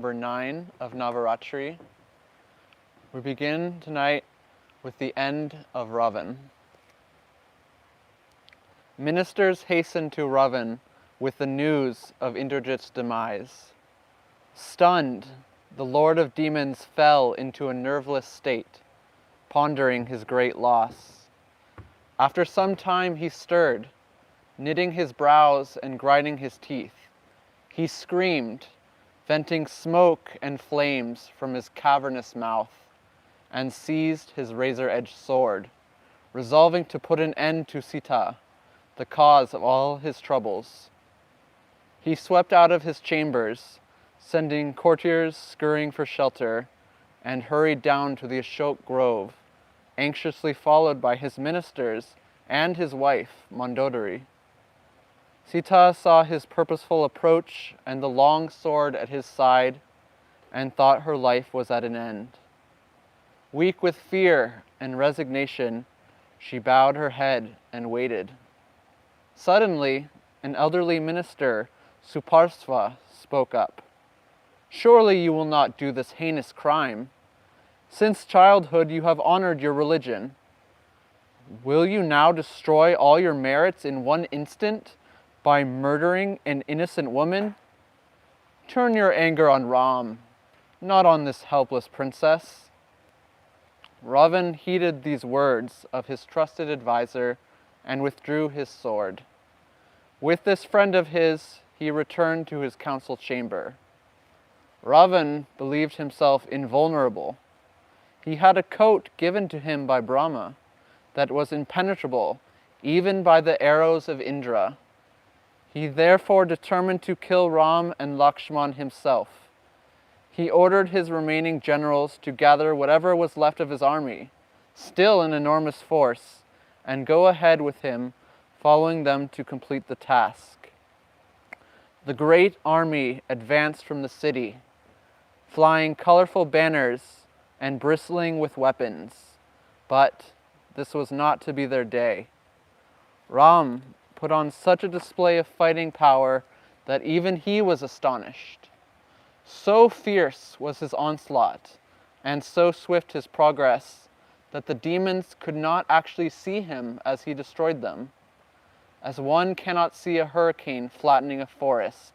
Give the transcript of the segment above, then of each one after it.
Number 9 of Navaratri. We begin tonight with the end of Ravan. Ministers hastened to Ravan with the news of Indrajit's demise. Stunned, the Lord of Demons fell into a nerveless state, pondering his great loss. After some time he stirred, knitting his brows and grinding his teeth. He screamed, venting smoke and flames from his cavernous mouth, and seized his razor-edged sword, resolving to put an end to Sita, the cause of all his troubles. He swept out of his chambers, sending courtiers scurrying for shelter, and hurried down to the Ashok grove, anxiously followed by his ministers and his wife, Mandodari. Sita saw his purposeful approach and the long sword at his side, and thought her life was at an end. Weak with fear and resignation, she bowed her head and waited. Suddenly, an elderly minister, Suparsva, spoke up. "Surely you will not do this heinous crime. Since childhood you have honored your religion. Will you now destroy all your merits in one instant by murdering an innocent woman? Turn your anger on Ram, not on this helpless princess." Ravan heeded these words of his trusted advisor and withdrew his sword. With this friend of his, he returned to his council chamber. Ravan believed himself invulnerable. He had a coat given to him by Brahma that was impenetrable even by the arrows of Indra. He therefore determined to kill Ram and Lakshman himself. He ordered his remaining generals to gather whatever was left of his army, still an enormous force, and go ahead with him, following them to complete the task. The great army advanced from the city, flying colorful banners and bristling with weapons. But this was not to be their day. Ram put on such a display of fighting power that even he was astonished. So fierce was his onslaught, and so swift his progress, that the demons could not actually see him as he destroyed them. As one cannot see a hurricane flattening a forest,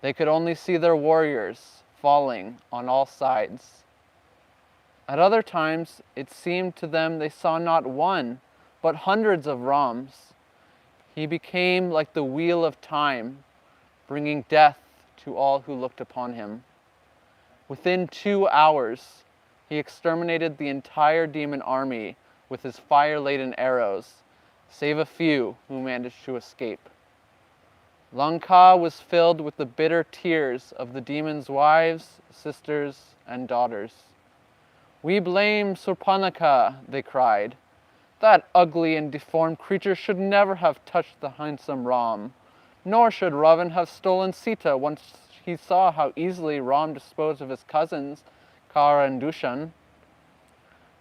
they could only see their warriors falling on all sides. At other times, it seemed to them they saw not one, but hundreds of Rams. He became like the wheel of time, bringing death to all who looked upon him. Within 2 hours, he exterminated the entire demon army with his fire-laden arrows, save a few who managed to escape. Lanka was filled with the bitter tears of the demons' wives, sisters, and daughters. "We blame Surpanaka," they cried. "That ugly and deformed creature should never have touched the handsome Ram, nor should Ravan have stolen Sita once he saw how easily Ram disposed of his cousins, Kara and Dushan."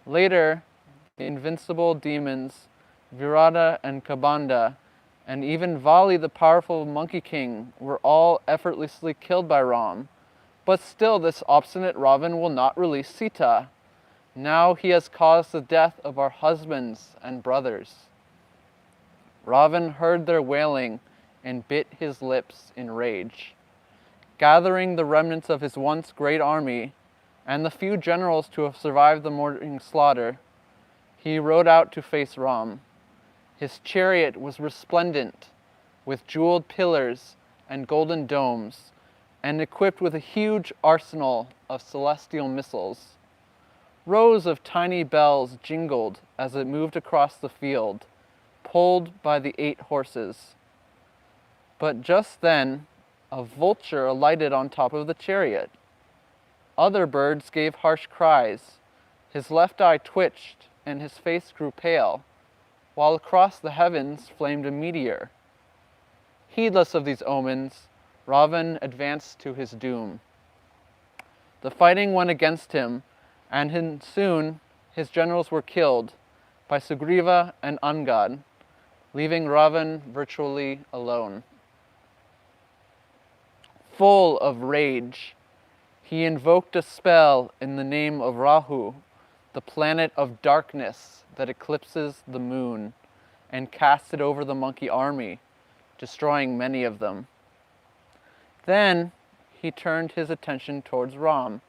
Later, the invincible demons, Virata and Kabanda, and even Vali the powerful Monkey King were all effortlessly killed by Ram. But still this obstinate Ravan will not release Sita. Now he has caused the death of our husbands and brothers. Ravan heard their wailing and bit his lips in rage. Gathering the remnants of his once great army and the few generals to have survived the morning slaughter, he rode out to face Ram. His chariot was resplendent with jeweled pillars and golden domes, and equipped with a huge arsenal of celestial missiles. Rows of tiny bells jingled as it moved across the field, pulled by the 8 horses. But just then, a vulture alighted on top of the chariot. Other birds gave harsh cries. His left eye twitched, and his face grew pale, while across the heavens flamed a meteor. Heedless of these omens, Ravan advanced to his doom. The fighting went against him, and soon his generals were killed by Sugriva and Angad, leaving Ravan virtually alone. Full of rage, He invoked a spell in the name of Rahu, the planet of darkness that eclipses the moon, and cast it over the monkey army, destroying many of them. Then he turned his attention towards Ram,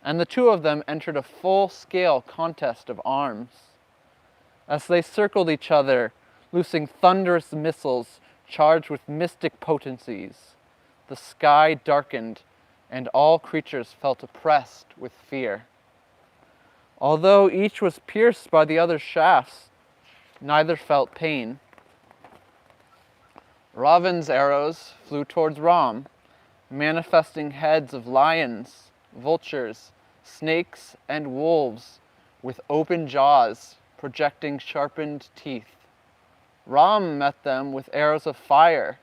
and the two of them entered a full-scale contest of arms. As they circled each other, loosing thunderous missiles charged with mystic potencies, the sky darkened, and all creatures felt oppressed with fear. Although each was pierced by the other's shafts, neither felt pain. Ravan's arrows flew towards Ram, manifesting heads of lions, vultures, snakes, and wolves with open jaws projecting sharpened teeth. Ram met them with arrows of fire,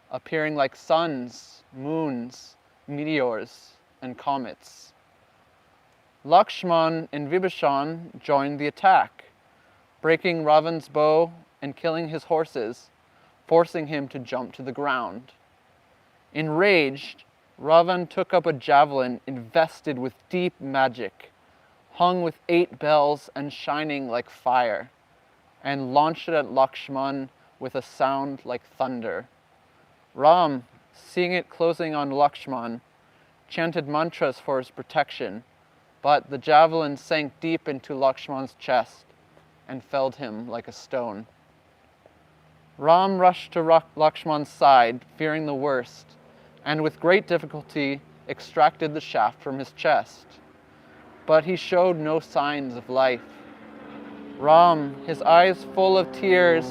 appearing like suns, moons, meteors, and comets. Lakshman and Vibhishan joined the attack, breaking Ravan's bow and killing his horses, forcing him to jump to the ground. Enraged, Ravan took up a javelin invested with deep magic, hung with 8 bells and shining like fire, and launched it at Lakshman with a sound like thunder. Ram, seeing it closing on Lakshman, chanted mantras for his protection, but the javelin sank deep into Lakshman's chest and felled him like a stone. Ram rushed to Lakshman's side, fearing the worst, and with great difficulty extracted the shaft from his chest. But he showed no signs of life. Ram, his eyes full of tears,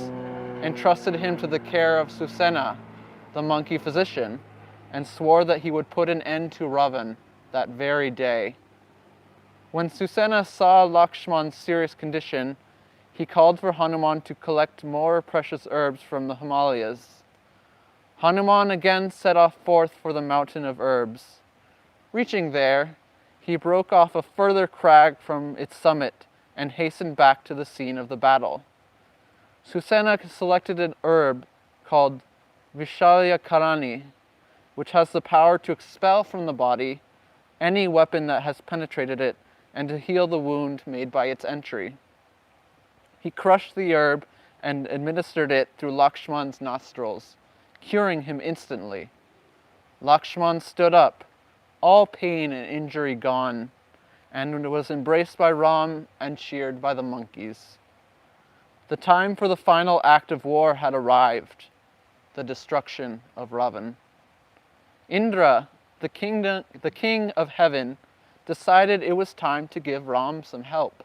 entrusted him to the care of Susena, the monkey physician, and swore that he would put an end to Ravan that very day. When Susena saw Lakshman's serious condition, he called for Hanuman to collect more precious herbs from the Himalayas. Hanuman again set off forth for the mountain of herbs. Reaching there, he broke off a further crag from its summit and hastened back to the scene of the battle. Susena selected an herb called Vishalya Karani, which has the power to expel from the body any weapon that has penetrated it and to heal the wound made by its entry. He crushed the herb and administered it through Lakshman's nostrils, curing him instantly. Lakshman stood up, all pain and injury gone, and was embraced by Ram and cheered by the monkeys. The time for the final act of war had arrived, the destruction of Ravan. Indra, the king of heaven, decided it was time to give Ram some help.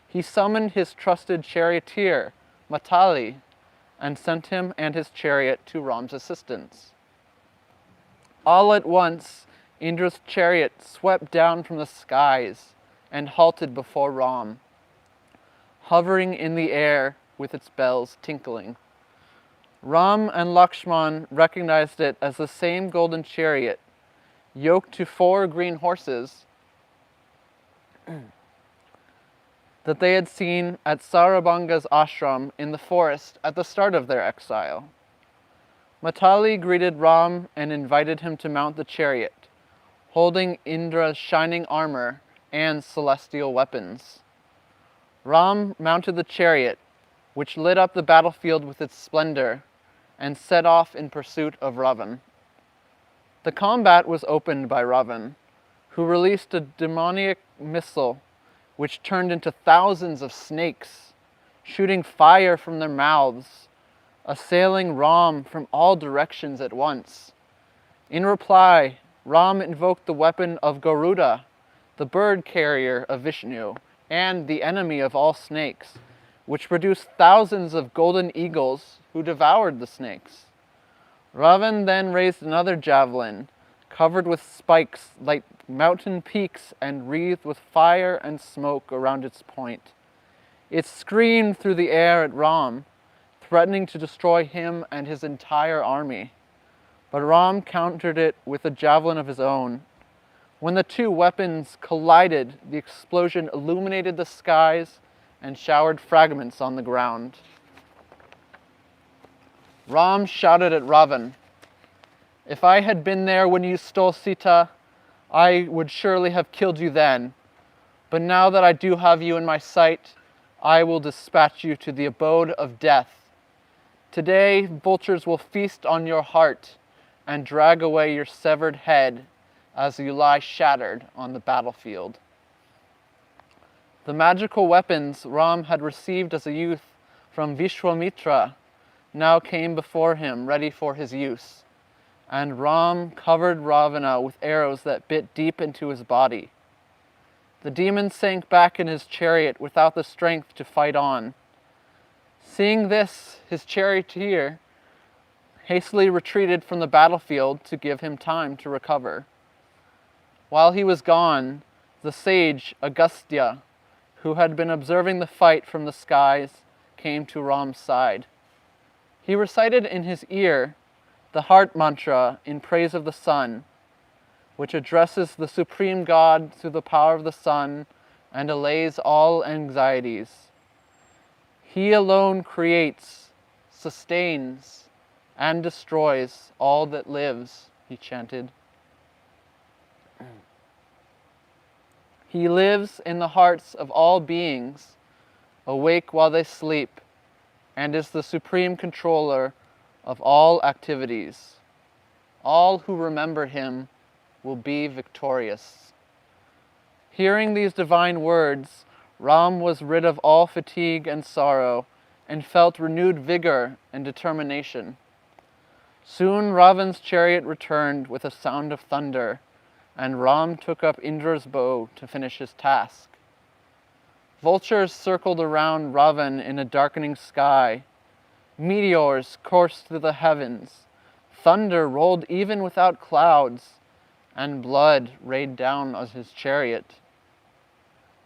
He summoned his trusted charioteer, Matali, and sent him and his chariot to Ram's assistance. All at once, Indra's chariot swept down from the skies and halted before Ram, hovering in the air with its bells tinkling. Ram and Lakshman recognized it as the same golden chariot, yoked to 4 green horses that they had seen at Sarabhanga's ashram in the forest at the start of their exile. Matali greeted Ram and invited him to mount the chariot, holding Indra's shining armor and celestial weapons. Ram mounted the chariot, which lit up the battlefield with its splendor, and set off in pursuit of Ravan. The combat was opened by Ravan, who released a demoniac missile which turned into thousands of snakes, shooting fire from their mouths, assailing Ram from all directions at once. In reply, Ram invoked the weapon of Garuda, the bird carrier of Vishnu, and the enemy of all snakes, which produced thousands of golden eagles who devoured the snakes. Ravan then raised another javelin, covered with spikes like mountain peaks and wreathed with fire and smoke around its point. It screamed through the air at Ram, threatening to destroy him and his entire army. But Ram countered it with a javelin of his own. When the two weapons collided, the explosion illuminated the skies and showered fragments on the ground. Ram shouted at Ravan, "If I had been there when you stole Sita, I would surely have killed you then. But now that I do have you in my sight, I will dispatch you to the abode of death. Today, vultures will feast on your heart and drag away your severed head as you lie shattered on the battlefield. The magical weapons Ram had received as a youth from Vishwamitra now came before him, ready for his use, and Ram covered Ravana with arrows that bit deep into his body. The demon sank back in his chariot without the strength to fight on. Seeing this, his charioteer hastily retreated from the battlefield to give him time to recover. While he was gone, the sage Agastya, who had been observing the fight from the skies, came to Ram's side. He recited in his ear the heart mantra in praise of the sun, which addresses the supreme God through the power of the sun and allays all anxieties. He alone creates, sustains, and destroys all that lives, he chanted. He lives in the hearts of all beings, awake while they sleep, and is the supreme controller of all activities. All who remember him will be victorious. Hearing these divine words, Ram was rid of all fatigue and sorrow, and felt renewed vigor and determination. Soon Ravan's chariot returned with a sound of thunder, and Ram took up Indra's bow to finish his task. Vultures circled around Ravan in a darkening sky. Meteors coursed through the heavens. Thunder rolled even without clouds, and blood rained down on his chariot.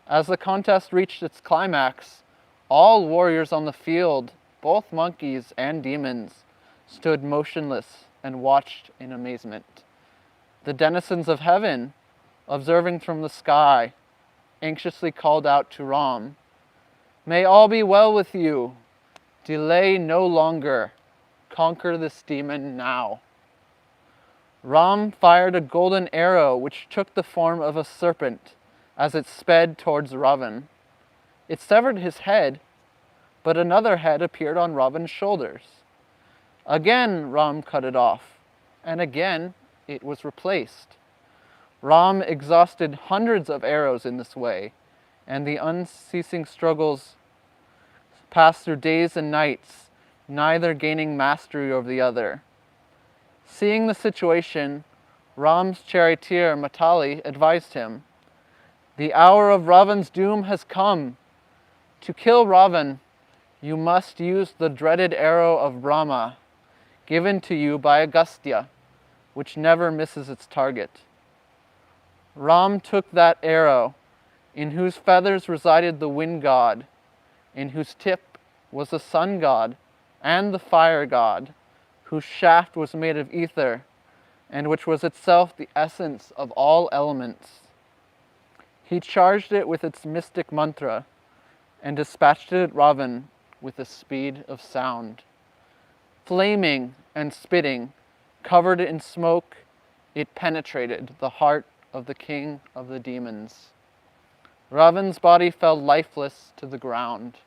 As the contest reached its climax, all warriors on the field, both monkeys and demons, stood motionless and watched in amazement. The denizens of heaven, observing from the sky, anxiously called out to Ram, "May all be well with you. Delay no longer. Conquer this demon now." Ram fired a golden arrow which took the form of a serpent as it sped towards Ravan. It severed his head, but another head appeared on Ravan's shoulders. Again Ram cut it off, and again it was replaced. Ram exhausted hundreds of arrows in this way, and the unceasing struggles passed through days and nights, neither gaining mastery over the other. Seeing the situation, Ram's charioteer Matali advised him, "The hour of Ravan's doom has come. To kill Ravan, you must use the dreaded arrow of Brahma, given to you by Agastya, which never misses its target." Ram took that arrow, in whose feathers resided the wind god, in whose tip was the sun god and the fire god, whose shaft was made of ether, and which was itself the essence of all elements. He charged it with its mystic mantra, and dispatched it at Ravan with the speed of sound. Flaming and spitting, covered in smoke, it penetrated the heart of the king of the demons. Ravan's body fell lifeless to the ground.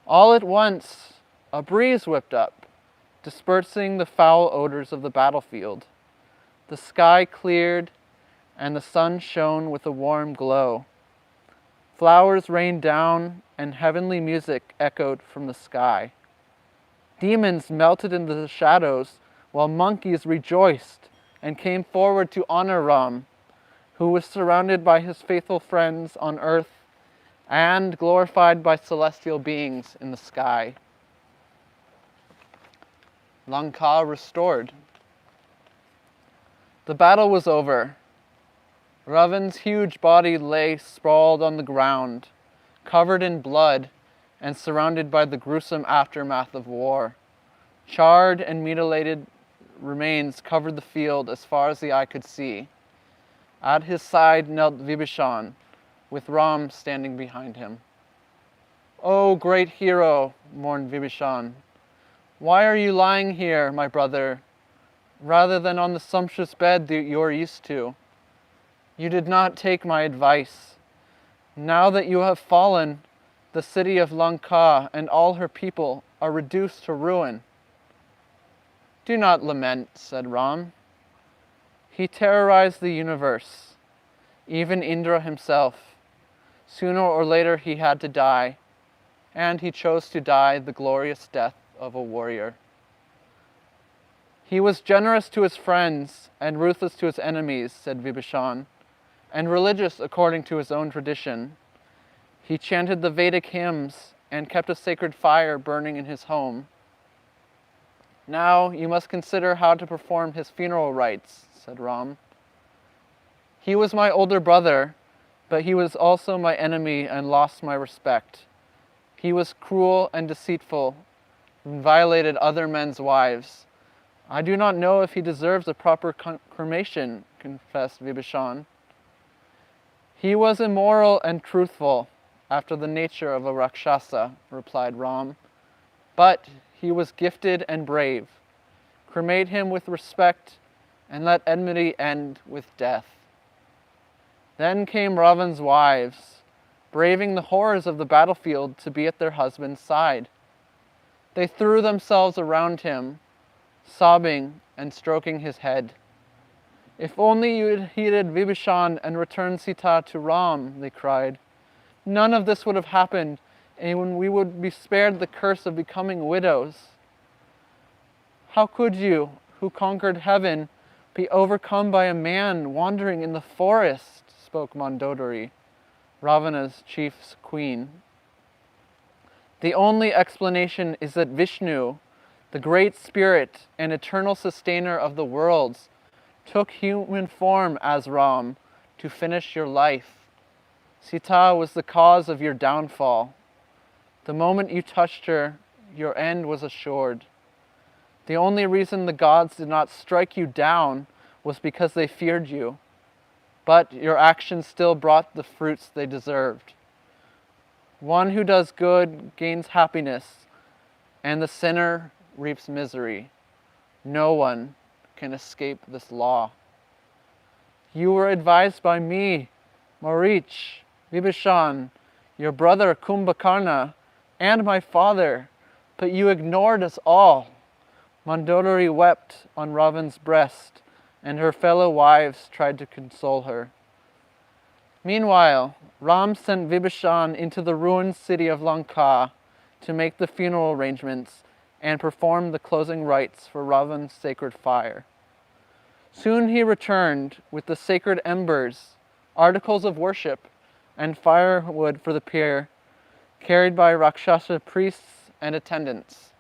All at once, a breeze whipped up, dispersing the foul odors of the battlefield. The sky cleared, and the sun shone with a warm glow. Flowers rained down, and heavenly music echoed from the sky. Demons melted into the shadows, while monkeys rejoiced and came forward to honor Ram, who was surrounded by his faithful friends on earth and glorified by celestial beings in the sky. Lanka restored. The battle was over. Ravan's huge body lay sprawled on the ground, covered in blood and surrounded by the gruesome aftermath of war. Charred and mutilated remains covered the field as far as the eye could see. At his side knelt Vibhishan, with Ram standing behind him. "O great hero," mourned Vibhishan, "why are you lying here, my brother, rather than on the sumptuous bed that you are used to? You did not take my advice. Now that you have fallen, the city of Lanka and all her people are reduced to ruin." "Do not lament," said Ram. "He terrorized the universe, even Indra himself. Sooner or later he had to die, and he chose to die the glorious death of a warrior. He was generous to his friends and ruthless to his enemies," said Vibhishan, "and religious according to his own tradition. He chanted the Vedic hymns and kept a sacred fire burning in his home. Now you must consider how to perform his funeral rites," said Ram. "He was my older brother, but he was also my enemy and lost my respect. He was cruel and deceitful and violated other men's wives. I do not know if he deserves a proper cremation," confessed Vibhishan. "He was immoral and truthful, after the nature of a Rakshasa," replied Ram. "But he was gifted and brave. Cremate him with respect, and let enmity end with death." Then came Ravan's wives, braving the horrors of the battlefield to be at their husband's side. They threw themselves around him, sobbing and stroking his head. "If only you had heeded Vibhishan and returned Sita to Ram," they cried. "None of this would have happened, and we would be spared the curse of becoming widows." "How could you, who conquered heaven, be overcome by a man wandering in the forest?" spoke Mandodari, Ravana's chief queen. "The only explanation is that Vishnu, the great spirit and eternal sustainer of the worlds, took human form as Ram to finish your life. Sita was the cause of your downfall. The moment you touched her, your end was assured. The only reason the gods did not strike you down was because they feared you. But your actions still brought the fruits they deserved. One who does good gains happiness, and the sinner reaps misery. No one can escape this law. You were advised by me, Marich, Vibhishan, your brother Kumbhakarna, and my father, but you ignored us all." Mandodari wept on Ravan's breast, and her fellow wives tried to console her. Meanwhile, Ram sent Vibhishan into the ruined city of Lanka to make the funeral arrangements and perform the closing rites for Ravan's sacred fire. Soon he returned with the sacred embers, articles of worship, and firewood for the pyre, carried by Rakshasa priests and attendants.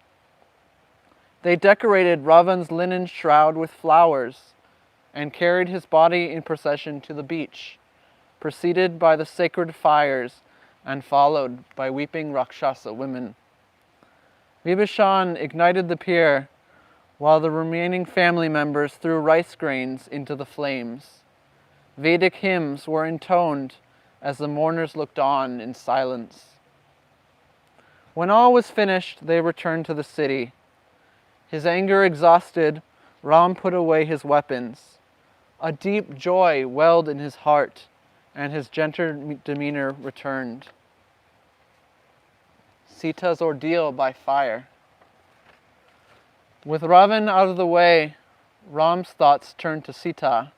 They decorated Ravan's linen shroud with flowers and carried his body in procession to the beach, preceded by the sacred fires and followed by weeping Rakshasa women. Vibhishan ignited the pyre while the remaining family members threw rice grains into the flames. Vedic hymns were intoned as the mourners looked on in silence. When all was finished, they returned to the city. His anger exhausted, Ram put away his weapons. A deep joy welled in his heart, and his gentle demeanor returned. Sita's ordeal by fire. With Ravan out of the way, Ram's thoughts turned to Sita.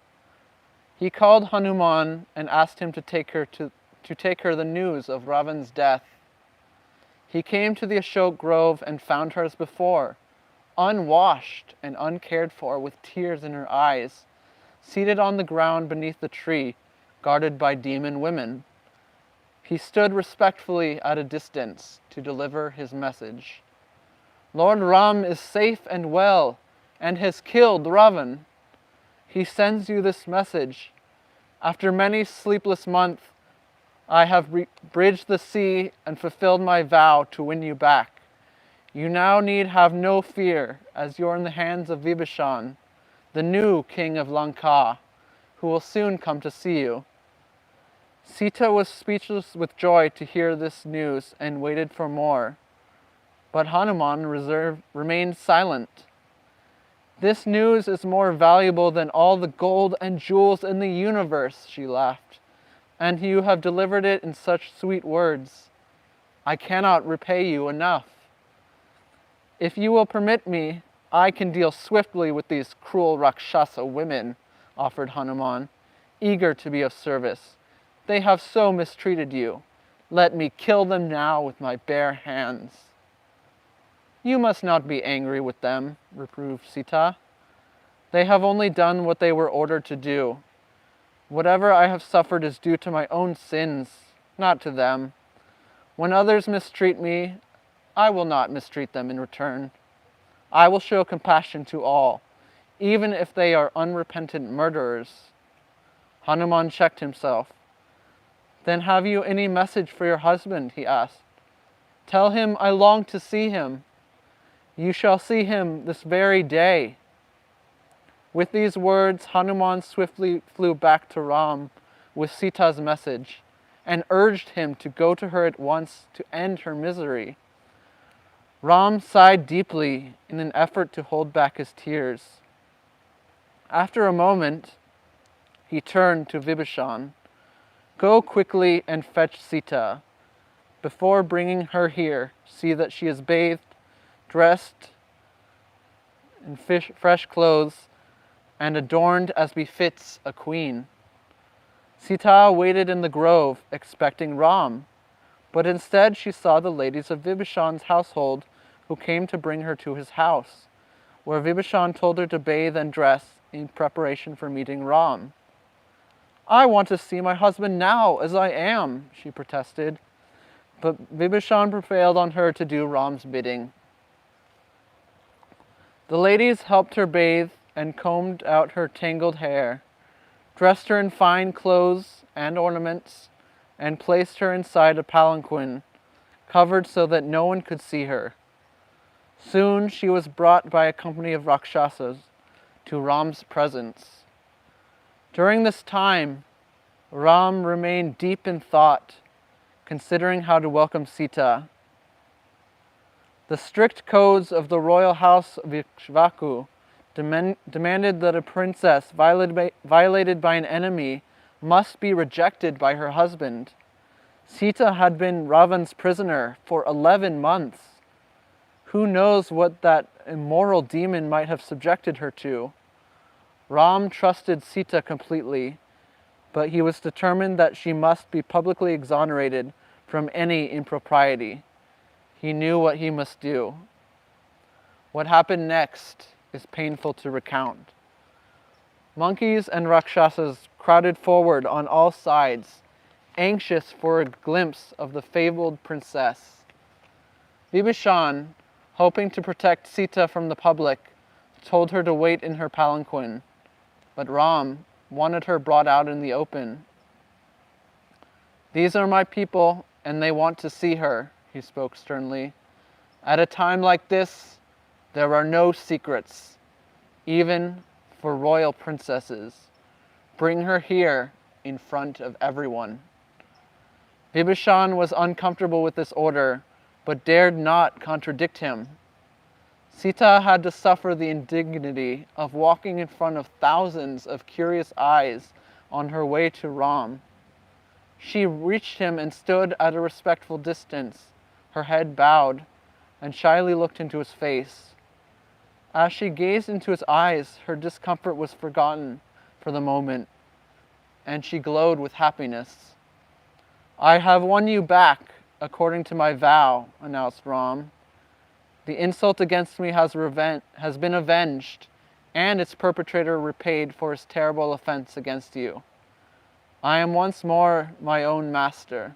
He called Hanuman and asked him to take her the news of Ravan's death. He came to the Ashok Grove and found her as before, unwashed and uncared for, with tears in her eyes, seated on the ground beneath the tree, guarded by demon women. He stood respectfully at a distance to deliver his message. "Lord Ram is safe and well, and has killed Ravan. He sends you this message. After many sleepless months, I have bridged the sea and fulfilled my vow to win you back. You now need have no fear, as you're in the hands of Vibhishan, the new king of Lanka, who will soon come to see you." Sita was speechless with joy to hear this news and waited for more. But Hanuman remained silent. This news is more valuable than all the gold and jewels in the universe, she laughed, and you have delivered it in such sweet words. I cannot repay you enough. If you will permit me, I can deal swiftly with these cruel Rakshasa women, offered Hanuman, eager to be of service. They have so mistreated you. Let me kill them now with my bare hands. You must not be angry with them, reproved Sita. They have only done what they were ordered to do. Whatever I have suffered is due to my own sins, not to them. When others mistreat me, I will not mistreat them in return. I will show compassion to all, even if they are unrepentant murderers. Hanuman checked himself. Then have you any message for your husband? He asked. Tell him I long to see him. You shall see him this very day. With these words, Hanuman swiftly flew back to Ram with Sita's message and urged him to go to her at once to end her misery. Ram sighed deeply in an effort to hold back his tears. After a moment, he turned to Vibhishan. Go quickly and fetch Sita. Before bringing her here, see that she is bathed, dressed in fresh clothes, and adorned as befits a queen. Sita waited in the grove, expecting Ram, but instead she saw the ladies of Vibhishan's household who came to bring her to his house, where Vibhishan told her to bathe and dress in preparation for meeting Ram. I want to see my husband now, as I am, she protested, but Vibhishan prevailed on her to do Ram's bidding. The ladies helped her bathe and combed out her tangled hair, dressed her in fine clothes and ornaments, and placed her inside a palanquin, covered so that no one could see her. Soon she was brought by a company of Rakshasas to Ram's presence. During this time, Ram remained deep in thought, considering how to welcome Sita. The strict codes of the royal house of Ikshvaku demanded that a princess violated by an enemy must be rejected by her husband. Sita had been Ravan's prisoner for 11 months. Who knows what that immoral demon might have subjected her to? Ram trusted Sita completely, but he was determined that she must be publicly exonerated from any impropriety. He knew what he must do. What happened next is painful to recount. Monkeys and Rakshasas crowded forward on all sides, anxious for a glimpse of the fabled princess. Vibhishan, hoping to protect Sita from the public, told her to wait in her palanquin, but Ram wanted her brought out in the open. These are my people, and they want to see her, he spoke sternly. At a time like this, there are no secrets, even for royal princesses. Bring her here in front of everyone. Vibhishan was uncomfortable with this order, but dared not contradict him. Sita had to suffer the indignity of walking in front of thousands of curious eyes on her way to Ram. She reached him and stood at a respectful distance, her head bowed, and shyly looked into his face. As she gazed into his eyes, her discomfort was forgotten for the moment, and she glowed with happiness. I have won you back, according to my vow, announced Ram. The insult against me has been avenged, and its perpetrator repaid for his terrible offense against you. I am once more my own master.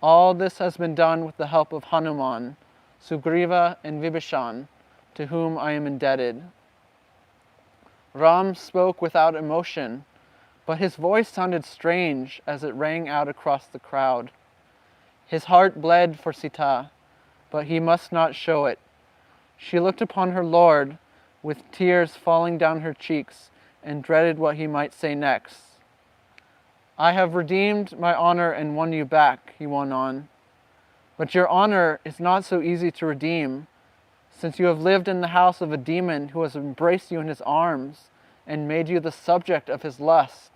All this has been done with the help of Hanuman, Sugriva, and Vibhishan, to whom I am indebted. Ram spoke without emotion, but his voice sounded strange as it rang out across the crowd. His heart bled for Sita, but he must not show it. She looked upon her lord, with tears falling down her cheeks, and dreaded what he might say next. I have redeemed my honor and won you back, he went on. But your honor is not so easy to redeem. since you have lived in the house of a demon who has embraced you in his arms and made you the subject of his lust.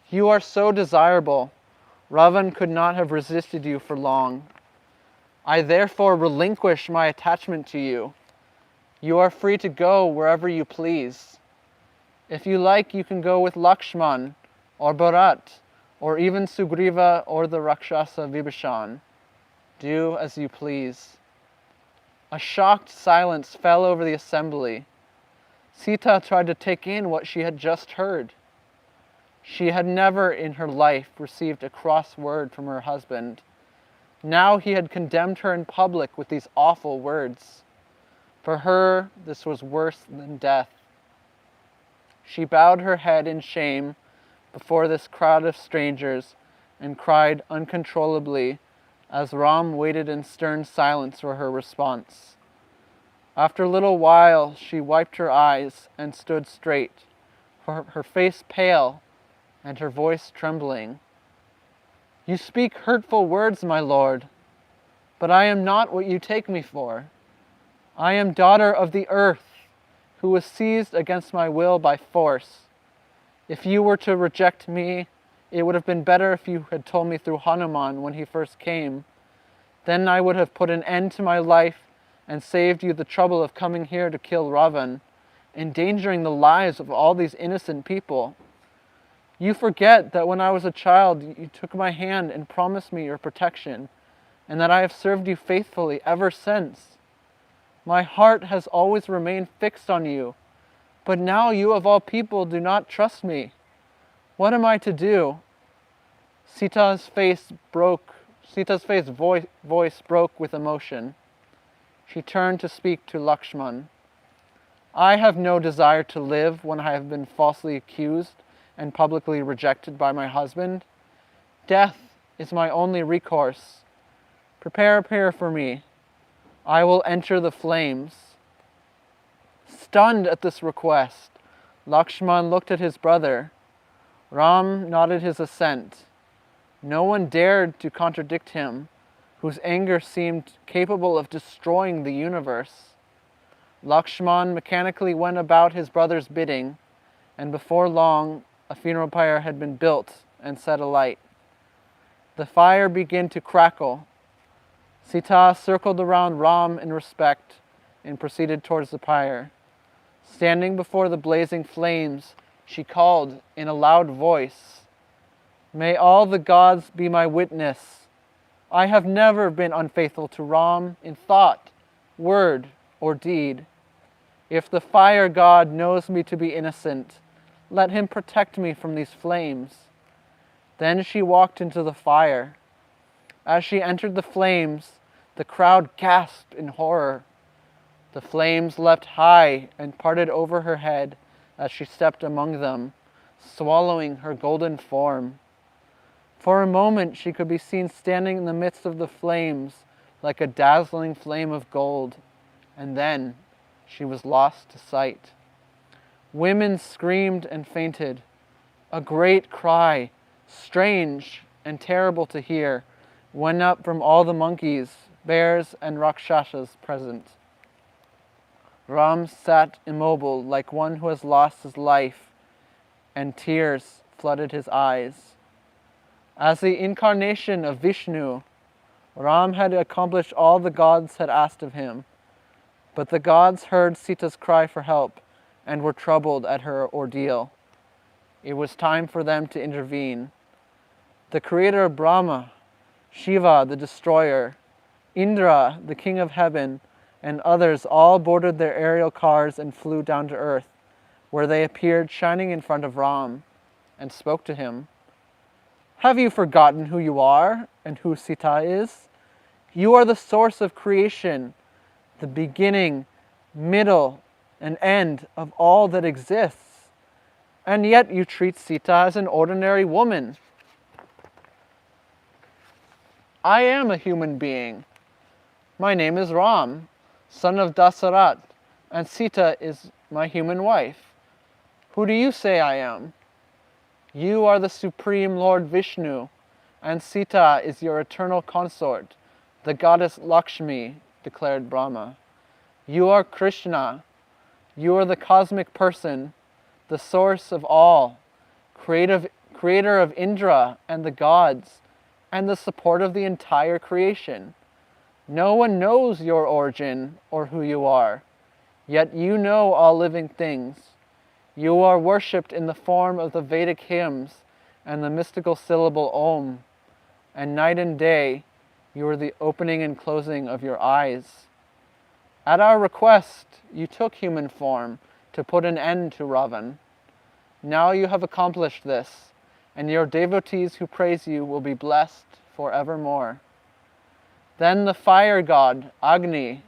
You are so desirable, Ravan could not have resisted you for long. I therefore relinquish my attachment to you. You are free to go wherever you please. If you like, you can go with Lakshman, or Bharat, or even Sugriva or the Rakshasa Vibhishan. Do as you please. A shocked silence fell over the assembly. Sita tried to take in what she had just heard. She had never in her life received a cross word from her husband. Now he had condemned her in public with these awful words. For her, this was worse than death. She bowed her head in shame before this crowd of strangers and cried uncontrollably as Ram waited in stern silence for her response. After a little while, she wiped her eyes and stood straight, her face pale and her voice trembling. You speak hurtful words, my lord, but I am not what you take me for. I am daughter of the earth, who was seized against my will by force. If you were to reject me, it would have been better if you had told me through Hanuman when he first came. Then I would have put an end to my life and saved you the trouble of coming here to kill Ravan, endangering the lives of all these innocent people. You forget that when I was a child, you took my hand and promised me your protection, and that I have served you faithfully ever since. My heart has always remained fixed on you, but now you of all people do not trust me. What am I to do? Sita's voice broke with emotion. She turned to speak to Lakshman. I have no desire to live when I have been falsely accused and publicly rejected by my husband. Death is my only recourse. Prepare a pyre for me. I will enter the flames. Stunned at this request, Lakshman looked at his brother. Ram nodded his assent. No one dared to contradict him, whose anger seemed capable of destroying the universe. Lakshman mechanically went about his brother's bidding, and before long a funeral pyre had been built and set alight. The fire began to crackle. Sita circled around Ram in respect and proceeded towards the pyre. Standing before the blazing flames, she called in a loud voice, May all the gods be my witness. I have never been unfaithful to Ram in thought, word, or deed. If the fire god knows me to be innocent, let him protect me from these flames. Then she walked into the fire. As she entered the flames, the crowd gasped in horror. The flames leapt high and parted over her head as she stepped among them, swallowing her golden form. For a moment she could be seen standing in the midst of the flames like a dazzling flame of gold, and then she was lost to sight. Women screamed and fainted. A great cry, strange and terrible to hear, went up from all the monkeys, bears, and rakshasas present. Ram sat immobile like one who has lost his life, and tears flooded his eyes. As the incarnation of Vishnu, Ram had accomplished all the gods had asked of him, but the gods heard Sita's cry for help and were troubled at her ordeal. It was time for them to intervene. The creator of Brahma, Shiva the destroyer, Indra the king of heaven, and others all boarded their aerial cars and flew down to earth, where they appeared shining in front of Ram, and spoke to him. Have you forgotten who you are and who Sita is? You are the source of creation, the beginning, middle, and end of all that exists. And yet you treat Sita as an ordinary woman. I am a human being. My name is Ram, son of Dasarat, and Sita is my human wife. Who do you say I am? You are the supreme Lord Vishnu, and Sita is your eternal consort, the goddess Lakshmi, declared Brahma. You are Krishna. You are the cosmic person, the source of all, creator of Indra and the gods, and the support of the entire creation. No one knows your origin or who you are, yet you know all living things. You are worshipped in the form of the Vedic hymns and the mystical syllable Om, and night and day you are the opening and closing of your eyes. At our request, you took human form to put an end to Ravan. Now you have accomplished this, and your devotees who praise you will be blessed forevermore. Then the fire god, Agni,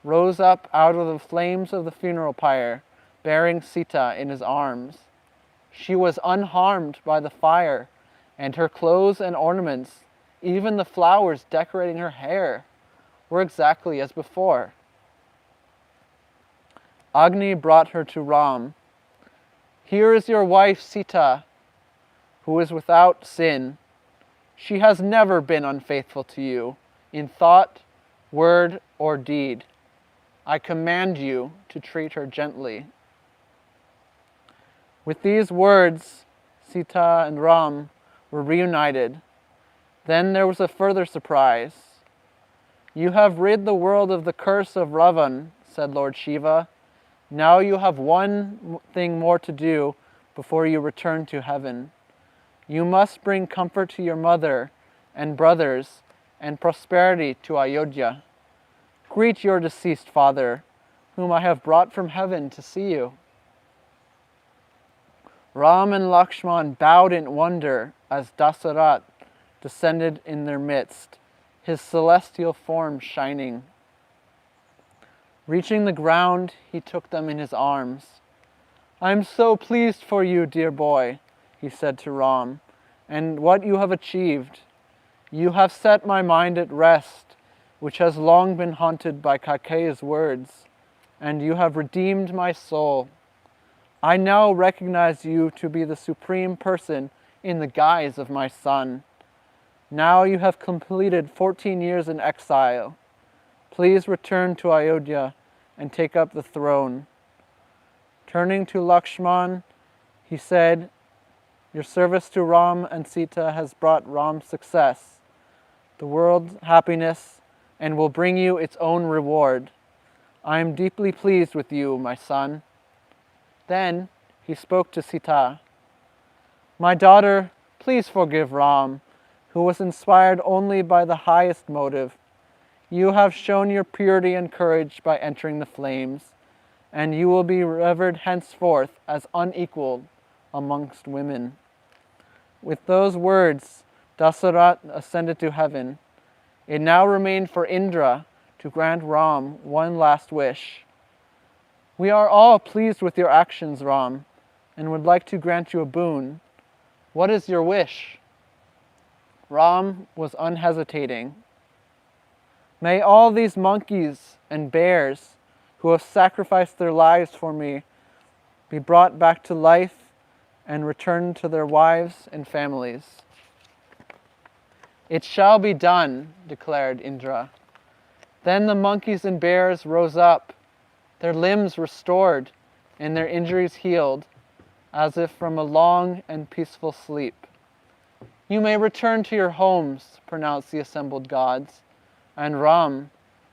rose up out of the flames of the funeral pyre, bearing Sita in his arms. She was unharmed by the fire, and her clothes and ornaments, even the flowers decorating her hair, were exactly as before. Agni brought her to Ram. Here is your wife Sita, who is without sin. She has never been unfaithful to you in thought, word, or deed. I command you to treat her gently. With these words, Sita and Ram were reunited. Then there was a further surprise. You have rid the world of the curse of Ravan, said Lord Shiva. Now you have one thing more to do before you return to heaven. You must bring comfort to your mother and brothers and prosperity to Ayodhya. Greet your deceased father, whom I have brought from heaven to see you. Ram and Lakshman bowed in wonder as Dasarat descended in their midst, his celestial form shining. Reaching the ground, he took them in his arms. I am so pleased for you, dear boy, he said to Ram, and what you have achieved. You have set my mind at rest, which has long been haunted by Kaikeya's words, and you have redeemed my soul. I now recognize you to be the supreme person in the guise of my son. Now you have completed 14 years in exile. Please return to Ayodhya and take up the throne. Turning to Lakshman, he said, your service to Ram and Sita has brought Ram success, the world's happiness, and will bring you its own reward. I am deeply pleased with you, my son. Then he spoke to Sita. My daughter, please forgive Ram, who was inspired only by the highest motive. You have shown your purity and courage by entering the flames, and you will be revered henceforth as unequaled amongst women. With those words, Dasarat ascended to heaven. It now remained for Indra to grant Ram one last wish. We are all pleased with your actions, Ram, and would like to grant you a boon. What is your wish? Ram was unhesitating. May all these monkeys and bears who have sacrificed their lives for me be brought back to life and returned to their wives and families. It shall be done, declared Indra. Then the monkeys and bears rose up, their limbs restored and their injuries healed, as if from a long and peaceful sleep. You may return to your homes, pronounced the assembled gods. And Ram,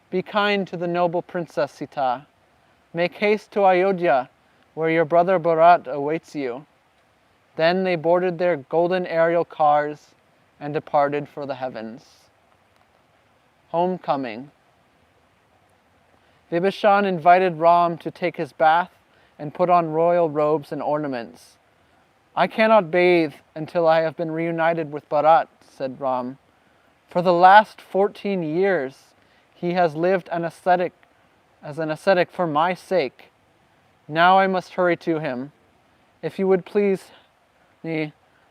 be kind to the noble princess Sita. Make haste to Ayodhya, where your brother Bharat awaits you. Then they boarded their golden aerial cars and departed for the heavens. Homecoming. Vibhishan invited Ram to take his bath and put on royal robes and ornaments. I cannot bathe until I have been reunited with Bharat, said Ram. For the last 14 years, he has lived as an ascetic for my sake. Now I must hurry to him. If you would please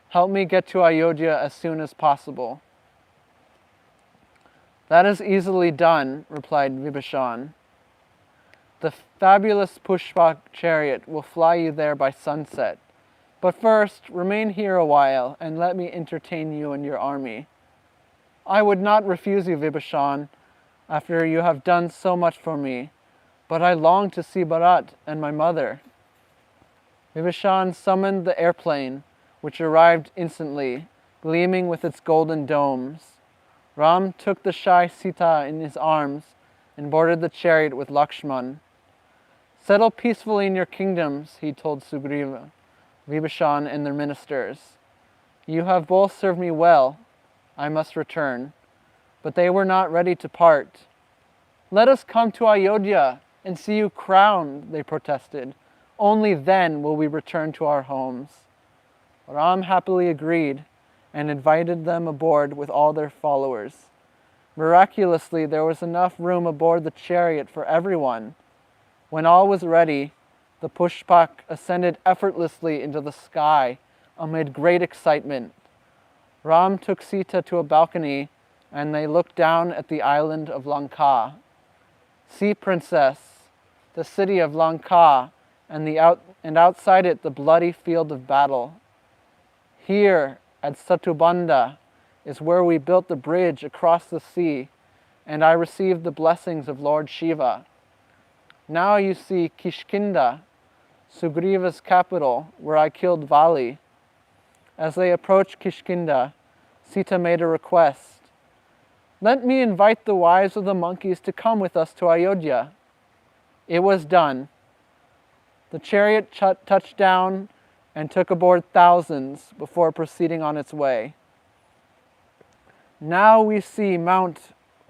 help me get to Ayodhya as soon as possible. That is easily done, replied Vibhishan. The fabulous Pushpak chariot will fly you there by sunset. But first, remain here a while and let me entertain you and your army. I would not refuse you, Vibhishan, after you have done so much for me. But I long to see Bharat and my mother. Vibhishan summoned the airplane, which arrived instantly, gleaming with its golden domes. Ram took the shy Sita in his arms and boarded the chariot with Lakshman. Settle peacefully in your kingdoms, he told Sugriva, Vibhishan, and their ministers. You have both served me well. I must return. But they were not ready to part. Let us come to Ayodhya and see you crowned, they protested. Only then will we return to our homes. Ram happily agreed and invited them aboard with all their followers. Miraculously, there was enough room aboard the chariot for everyone. When all was ready, the Pushpak ascended effortlessly into the sky amid great excitement. Ram took Sita to a balcony and they looked down at the island of Lanka. See, princess, the city of Lanka, and outside it the bloody field of battle. Here at Satubanda is where we built the bridge across the sea, and I received the blessings of Lord Shiva. Now you see Kishkinda, Sugriva's capital, where I killed Vali. As they approached Kishkinda, Sita made a request. Let me invite the wives of the monkeys to come with us to Ayodhya. It was done. The chariot touched down and took aboard thousands before proceeding on its way. Now we see Mount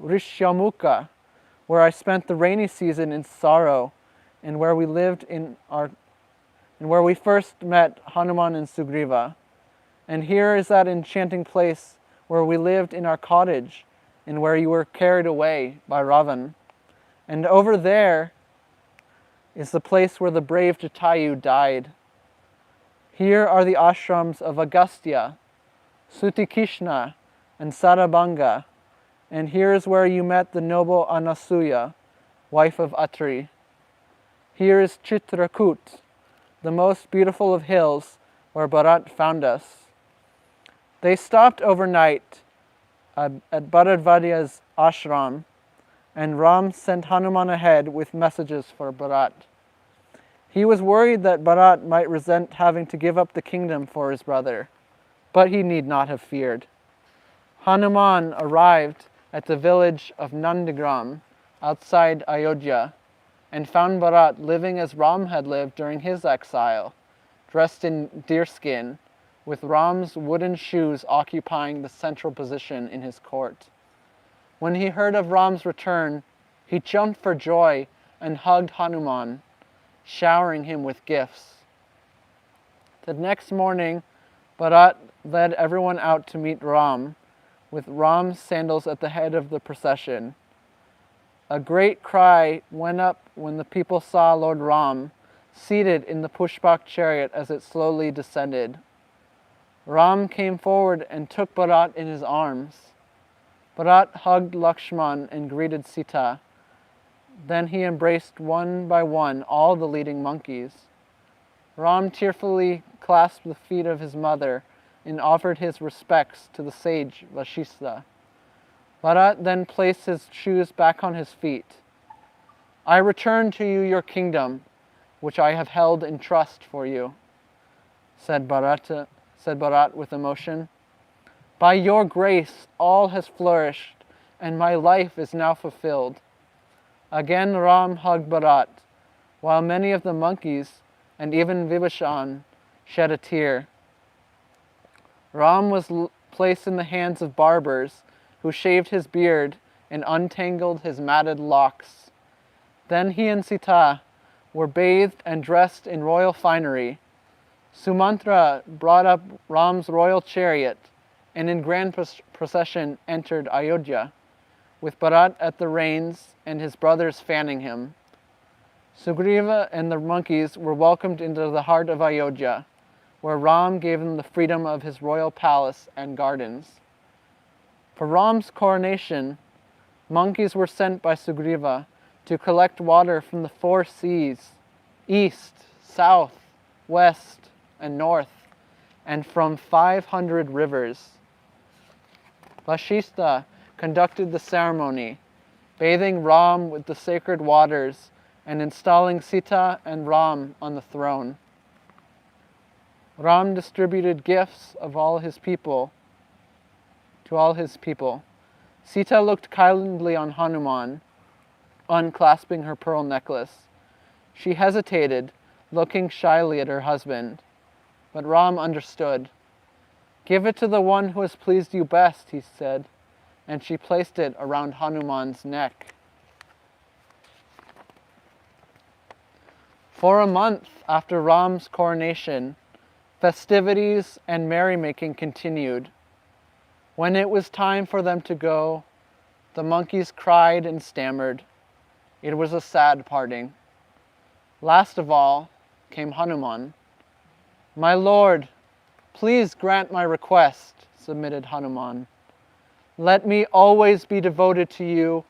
Rishyamukha, where I spent the rainy season in sorrow, and where we first met Hanuman and Sugriva. And here is that enchanting place where we lived in our cottage, and where you were carried away by Ravan. And over there is the place where the brave Jatayu died. Here are the ashrams of Agastya, Sutikishna, and Sarabanga, and here is where you met the noble Anasuya, wife of Atri. Here is Chitrakut, the most beautiful of hills, where Bharat found us. They stopped overnight at Bharadvadya's ashram, and Ram sent Hanuman ahead with messages for Bharat. He was worried that Bharat might resent having to give up the kingdom for his brother, but he need not have feared. Hanuman arrived at the village of Nandigram outside Ayodhya and found Bharat living as Ram had lived during his exile, dressed in deerskin, with Ram's wooden shoes occupying the central position in his court. When he heard of Ram's return, he jumped for joy and hugged Hanuman, showering him with gifts. The next morning, Bharat led everyone out to meet Ram, with Ram's sandals at the head of the procession. A great cry went up when the people saw Lord Ram seated in the Pushpak chariot as it slowly descended. Ram came forward and took Bharat in his arms. Bharat hugged Lakshman and greeted Sita. Then he embraced one by one all the leading monkeys. Ram tearfully clasped the feet of his mother and offered his respects to the sage Vashistha. Bharat then placed his shoes back on his feet. I return to you your kingdom, which I have held in trust for you, said Bharat with emotion. By your grace all has flourished, and my life is now fulfilled. Again Ram hugged Bharat, while many of the monkeys, and even Vibhishan, shed a tear. Ram was placed in the hands of barbers, who shaved his beard and untangled his matted locks. Then he and Sita were bathed and dressed in royal finery. Sumantra brought up Ram's royal chariot, and in grand procession entered Ayodhya, with Bharat at the reins and his brothers fanning him. Sugriva and the monkeys were welcomed into the heart of Ayodhya, where Ram gave them the freedom of his royal palace and gardens. For Ram's coronation, monkeys were sent by Sugriva to collect water from the 4 seas, east, south, west, and north, and from 500 rivers. Vashistha conducted the ceremony, bathing Ram with the sacred waters and installing Sita and Ram on the throne. Ram distributed gifts to all his people. Sita looked kindly on Hanuman, unclasping her pearl necklace. She hesitated, looking shyly at her husband, but Ram understood. "Give it to the one who has pleased you best," he said, and she placed it around Hanuman's neck. For a month after Ram's coronation, festivities and merrymaking continued. When it was time for them to go, the monkeys cried and stammered. It was a sad parting. Last of all came Hanuman. "My lord, please grant my request," submitted Hanuman. "Let me always be devoted to you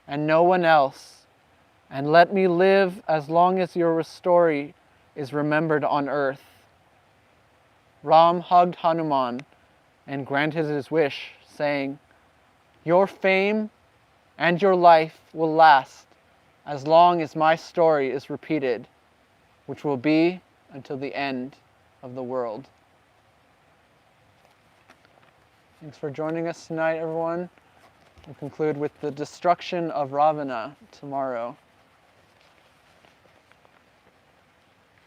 and no one else, and let me live as long as your story is remembered on earth." Ram hugged Hanuman and granted his wish, saying, "Your fame and your life will last as long as my story is repeated, which will be until the end of the world." Thanks for joining us tonight, everyone. We'll conclude with the destruction of Ravana tomorrow.